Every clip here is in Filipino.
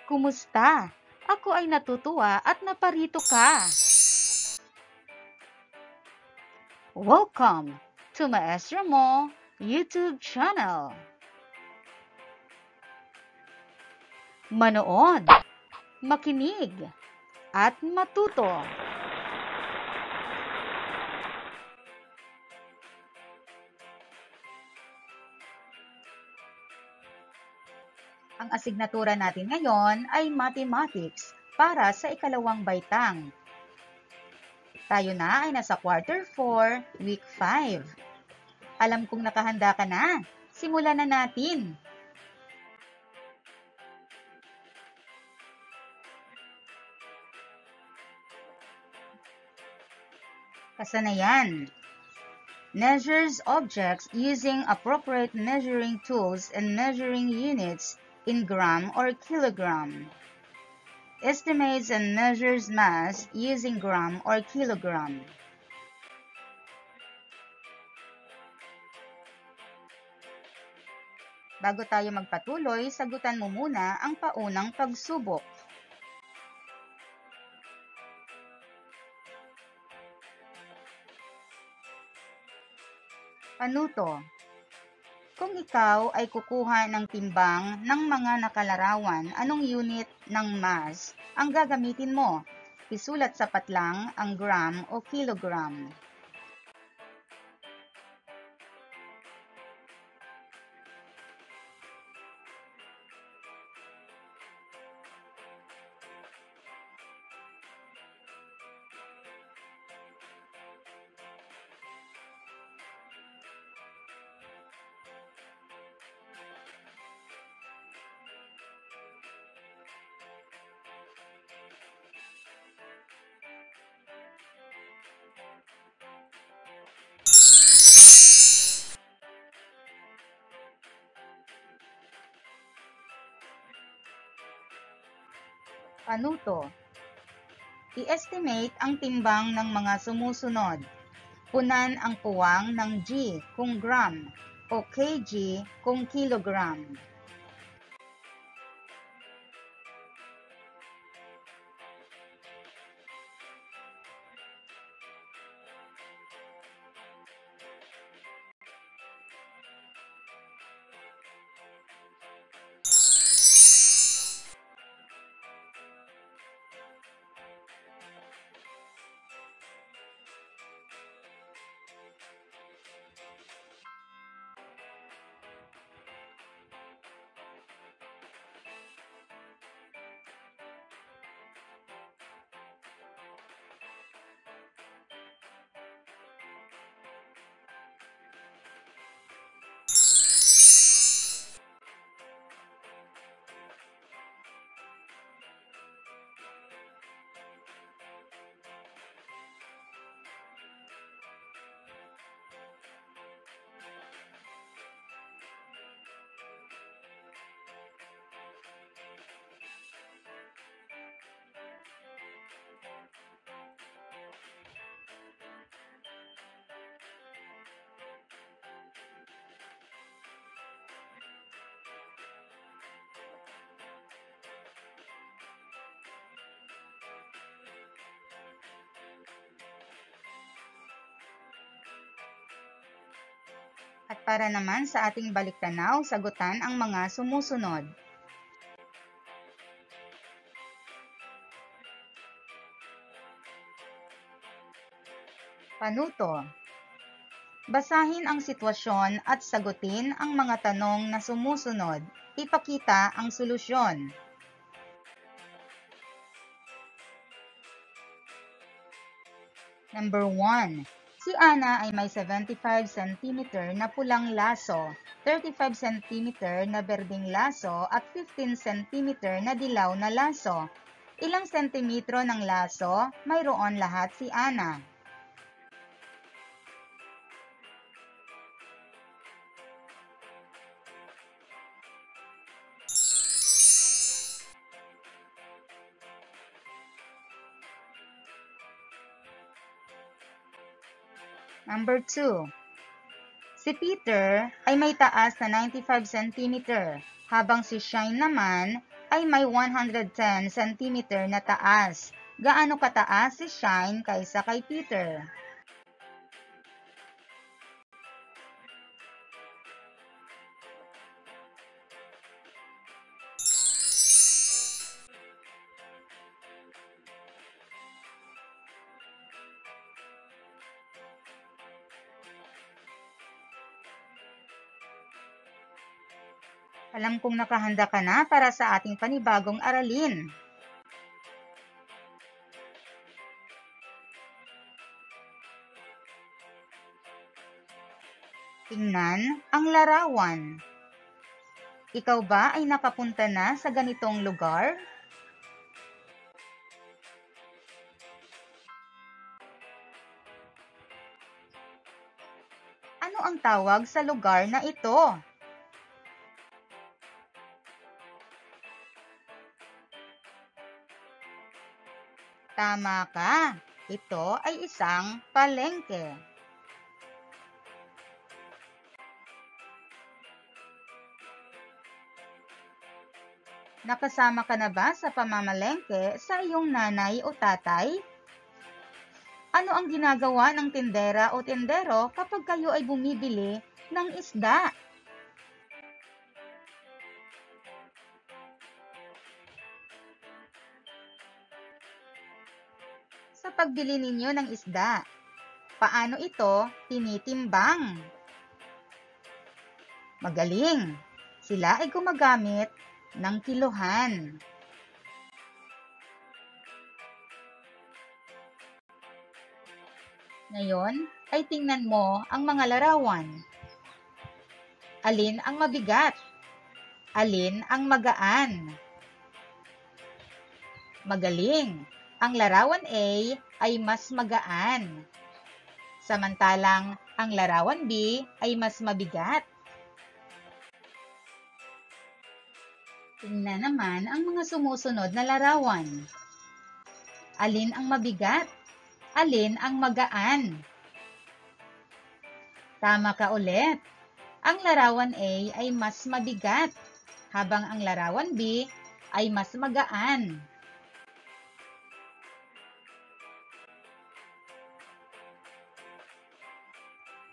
Kumusta? Ako ay natutuwa at naparito ka. Welcome to Maestra Mo YouTube channel. Manood, makinig, at matuto. Ang asignatura natin ngayon ay Mathematics para sa ikalawang baitang. Tayo na ay nasa Quarter 4, Week 5. Alam kong nakahanda ka na. Simulan na natin. Kasanayan. Measures objects using appropriate measuring tools and measuring units in gram or kilogram. Estimates and measures mass using gram or kilogram. Bago tayo magpatuloy, sagutan mo muna ang paunang pagsubok. Panuto. Kung ikaw ay kukuha ng timbang ng mga nakalarawan, anong unit ng mass ang gagamitin mo? Isulat sapat lang ang gram o kilogram. Panuto. I-estimate ang timbang ng mga sumusunod. Punan ang puwang ng G kung gram o kg kung kilogram. At para naman sa ating baliktanaw, sagutan ang mga sumusunod. Panuto. Basahin ang sitwasyon at sagutin ang mga tanong na sumusunod. Ipakita ang solusyon. Number 1. Si Ana ay may 75 cm na pulang laso, 35 cm na berdeng laso at 15 cm na dilaw na laso. Ilang sentimetro ng laso mayroon lahat si Ana? Number 2. Si Peter ay may taas na 95 cm, habang si Shine naman ay may 110 cm na taas. Gaano kataas si Shine kaysa kay Peter? Alam kong nakahanda ka na para sa ating panibagong aralin. Tingnan ang larawan. Ikaw ba ay nakapunta na sa ganitong lugar? Ano ang tawag sa lugar na ito? Tama ka. Ito ay isang palengke. Nakasama ka na ba sa pamamalengke sa iyong nanay o tatay? Ano ang ginagawa ng tindera o tindero kapag kayo ay bumibili ng isda? Sa pagbili ninyo ng isda, paano ito tinitimbang? Magaling! Sila ay gumagamit ng kiluhan. Ngayon ay tingnan mo ang mga larawan. Alin ang mabigat? Alin ang magaan? Magaling! Ang larawan A ay mas magaan. Samantalang ang larawan B ay mas mabigat. Tingnan naman ang mga sumusunod na larawan. Alin ang mabigat? Alin ang magaan? Tama ka ulit. Ang larawan A ay mas mabigat, habang ang larawan B ay mas magaan.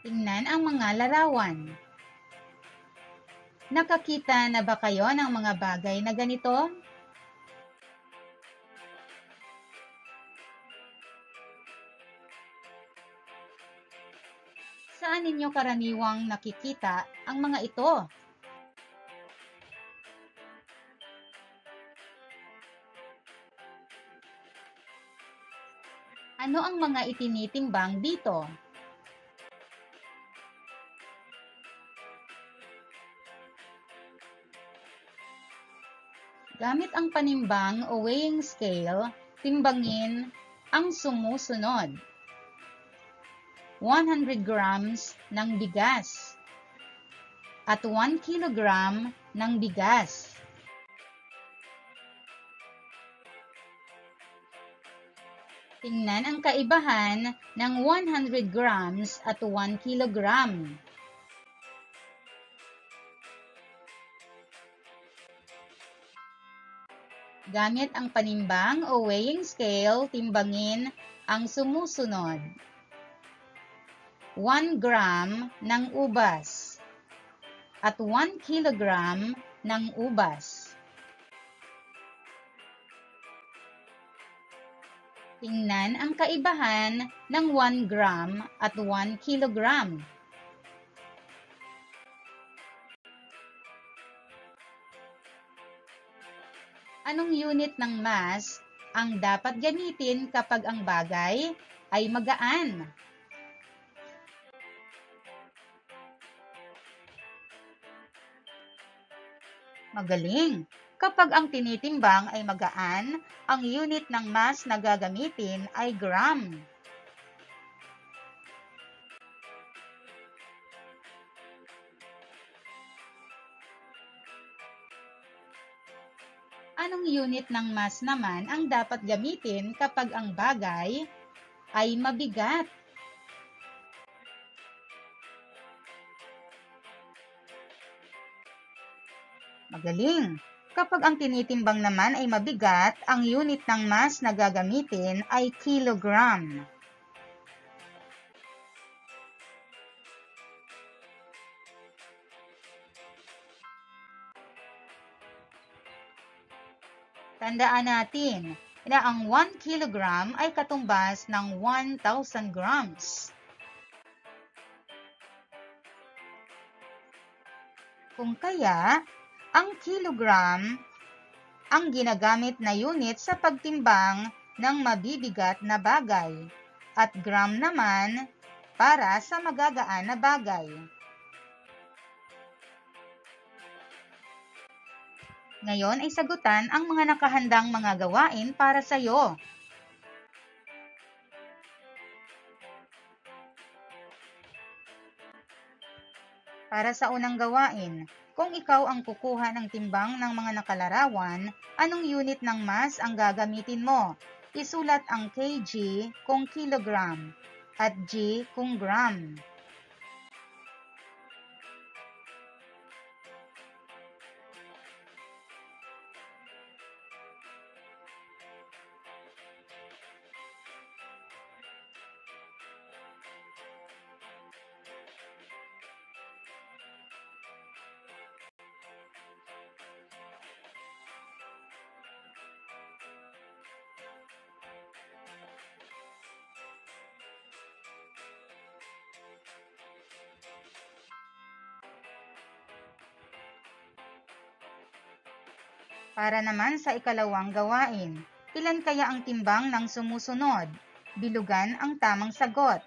Tingnan ang mga larawan. Nakakita na ba kayo ng mga bagay na ganito? Saan ninyo karaniwang nakikita ang mga ito? Ano ang mga itinitimbang dito? Gamit ang panimbang o weighing scale, timbangin ang sumusunod. 100 grams ng bigas at 1 kilogram ng bigas. Tingnan ang kaibahan ng 100 grams at 1 kilogram. Gamit ang panimbang o weighing scale, timbangin ang sumusunod. 1 gram ng ubas at 1 kilogram ng ubas. Tingnan ang kaibahan ng 1 gram at 1 kilogram. Anong unit ng mass ang dapat gamitin kapag ang bagay ay magaan? Magaling! Kapag ang tinitimbang ay magaan, ang unit ng mass na gagamitin ay gram. Anong unit ng mass naman ang dapat gamitin kapag ang bagay ay mabigat? Magaling! Kapag ang tinitimbang naman ay mabigat, ang unit ng mass na gagamitin ay kilogram. Tandaan natin na ang 1 kilogram ay katumbas ng 1,000 grams. Kung kaya, ang kilogram ang ginagamit na unit sa pagtimbang ng mabibigat na bagay at gram naman para sa magagaan na bagay. Ngayon ay sagutan ang mga nakahandang mga gawain para sa iyo. Para sa unang gawain, kung ikaw ang kukuha ng timbang ng mga nakalarawan, anong unit ng mass ang gagamitin mo? Isulat ang kg kung kilogram at g kung gram. Para naman sa ikalawang gawain, ilan kaya ang timbang ng sumusunod? Bilugan ang tamang sagot.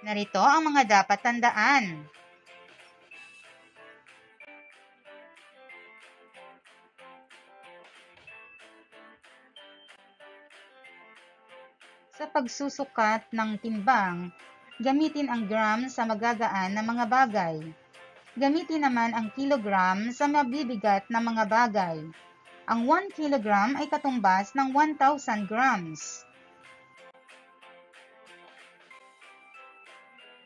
Narito ang mga dapat tandaan. Sa pagsusukat ng timbang, gamitin ang gram sa magagaan na mga bagay. Gamitin naman ang kilogram sa mabibigat na mga bagay. Ang 1 kilogram ay katumbas ng 1,000 grams.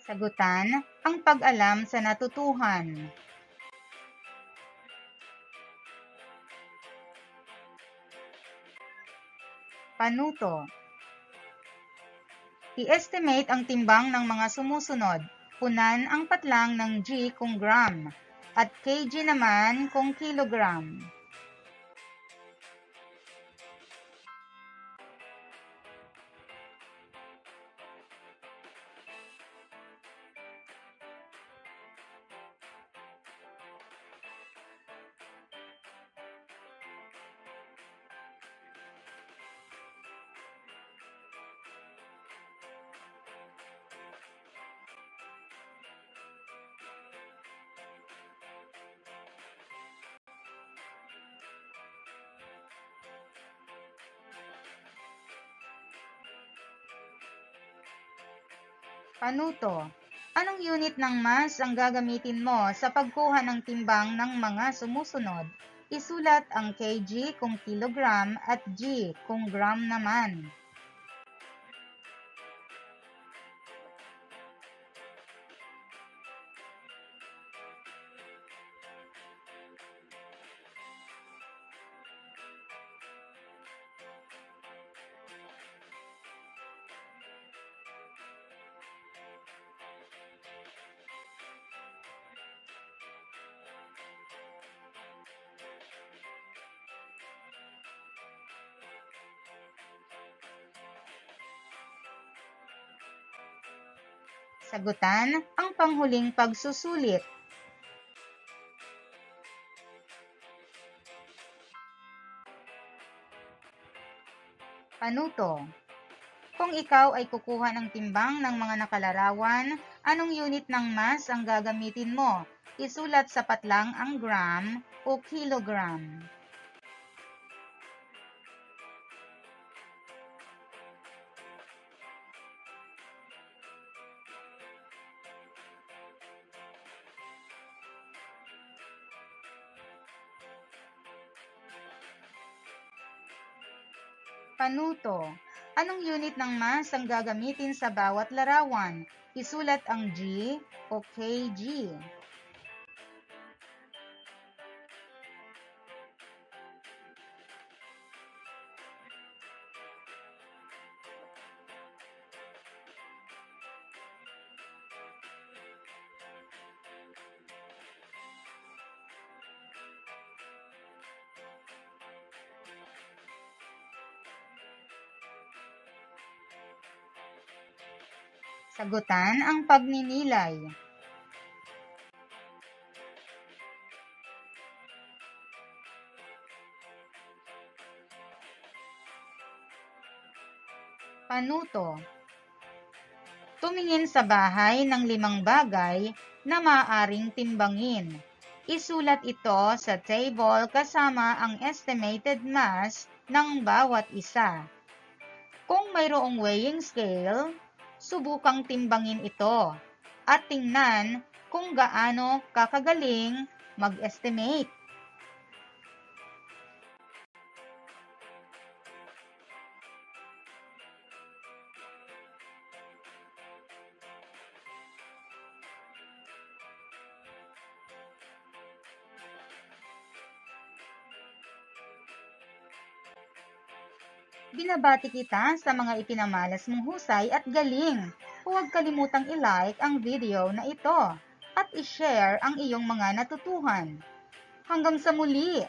Sagutan ang pag-alam sa natutuhan. Panuto. I-estimate ang timbang ng mga sumusunod. Punan ang patlang ng g kung gram at kg naman kung kilogram. Panuto. Anong unit ng mass ang gagamitin mo sa pagkuha ng timbang ng mga sumusunod? Isulat ang kg kung kilogram at g kung gram naman. Sagutan ang panghuling pagsusulit. Panuto. Kung ikaw ay kukuha ng timbang ng mga nakalarawan, anong unit ng mass ang gagamitin mo? Isulat sa patlang ang gram o kilogram. Panuto. Anong unit ng mass ang gagamitin sa bawat larawan? Isulat ang G o kg. Sagutan ang pagninilay. Panuto. Tumingin sa bahay ng 5 bagay na maaaring timbangin. Isulat ito sa table kasama ang estimated mass ng bawat isa. Kung mayroong weighing scale, subukang timbangin ito at tingnan kung gaano kakagaling mag-estimate. Binabati kita sa mga ipinamalas mong husay at galing. Huwag kalimutang i-like ang video na ito at i-share ang iyong mga natutuhan. Hanggang sa muli!